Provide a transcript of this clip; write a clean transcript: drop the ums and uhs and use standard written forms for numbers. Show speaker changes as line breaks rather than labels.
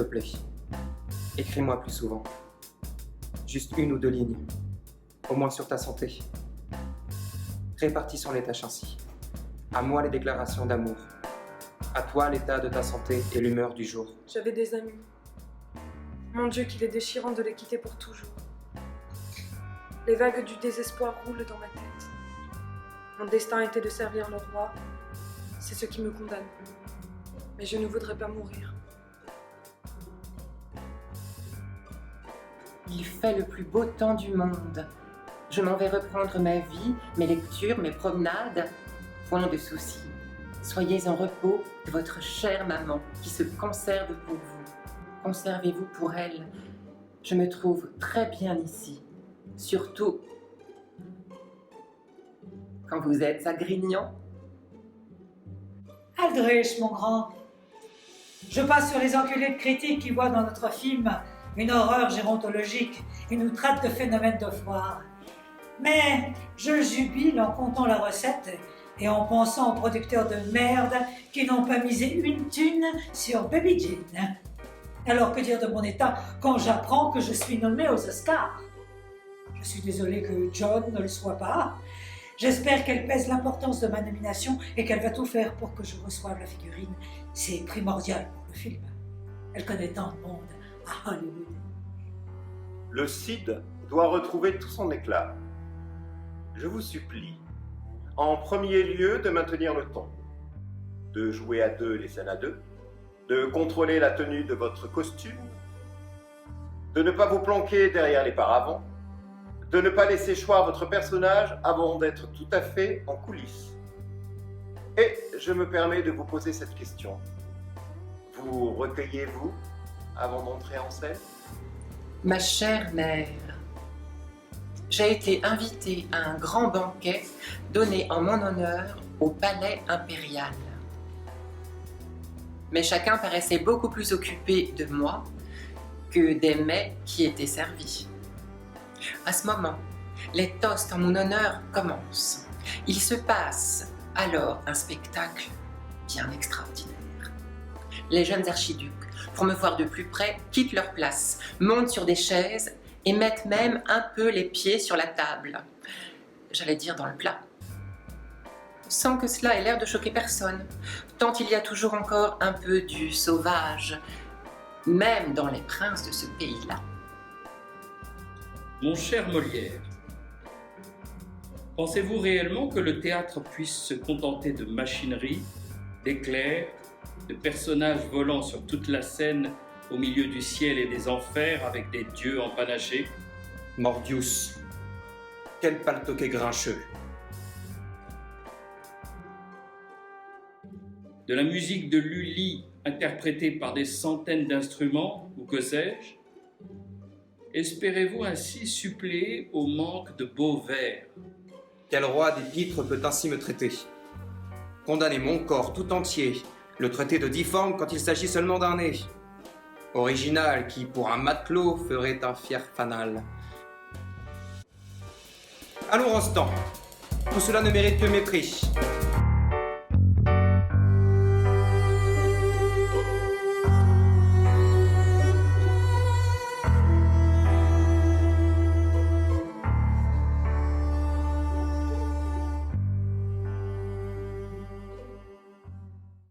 plaît, écris-moi plus souvent. Juste 1 ou 2 lignes, au moins sur ta santé. Répartissons les tâches ainsi. À moi les déclarations d'amour. À toi l'état de ta santé et l'humeur du jour.
J'avais des amis. Mon Dieu, qu'il est déchirant de les quitter pour toujours. Les vagues du désespoir roulent dans ma tête. Mon destin était de servir le roi. C'est ce qui me condamne. Mais je ne voudrais pas mourir.
Il fait le plus beau temps du monde. Je m'en vais reprendre ma vie, mes lectures, mes promenades. Point de soucis. Soyez en repos de votre chère maman qui se conserve pour vous. Conservez-vous pour elle. Je me trouve très bien ici. Surtout quand vous êtes à Grignan.
Aldrich, mon grand. Je passe sur les enculés de critiques qui voient dans notre film une horreur gérontologique et nous traitent de phénomène de foire. Mais je jubile en comptant la recette et en pensant aux producteurs de merde qui n'ont pas misé une thune sur Baby Jean. Alors que dire de mon état quand j'apprends que je suis nommé aux Oscars? Je suis désolée que John ne le soit pas. J'espère qu'elle pèse l'importance de ma nomination et qu'elle va tout faire pour que je reçoive la figurine. C'est primordial pour le film. Elle connaît tant de monde à Hollywood.
Le Cid doit retrouver tout son éclat. Je vous supplie, en premier lieu, de maintenir le ton, de jouer à 2 les scènes à 2, de contrôler la tenue de votre costume, de ne pas vous planquer derrière les paravents, de ne pas laisser choir votre personnage avant d'être tout à fait en coulisses. Et je me permets de vous poser cette question. Vous recueillez-vous avant d'entrer en scène?
Ma chère mère, j'ai été invitée à un grand banquet donné en mon honneur au palais impérial. Mais chacun paraissait beaucoup plus occupé de moi que des mets qui étaient servis. À ce moment, les toasts en mon honneur commencent. Il se passe alors un spectacle bien extraordinaire. Les jeunes archiducs, pour me voir de plus près, quittent leur place, montent sur des chaises et mettent même un peu les pieds sur la table. J'allais dire dans le plat. Sans que cela ait l'air de choquer personne, tant il y a toujours encore un peu du sauvage, même dans les princes de ce pays-là.
Mon cher Molière, pensez-vous réellement que le théâtre puisse se contenter de machinerie, d'éclairs, de personnages volant sur toute la scène au milieu du ciel et des enfers avec des dieux empanachés?
Mordius, quel paltoquet grincheux.
De la musique de Lully interprétée par des centaines d'instruments, ou que sais-je? Espérez-vous ainsi suppléer au manque de beaux vers?
Quel roi des pitres peut ainsi me traiter? Condamner mon corps tout entier, le traiter de difforme quand il s'agit seulement d'un nez. Original qui, pour un matelot, ferait un fier fanal. Allons, Rostand, tout cela ne mérite que mépris.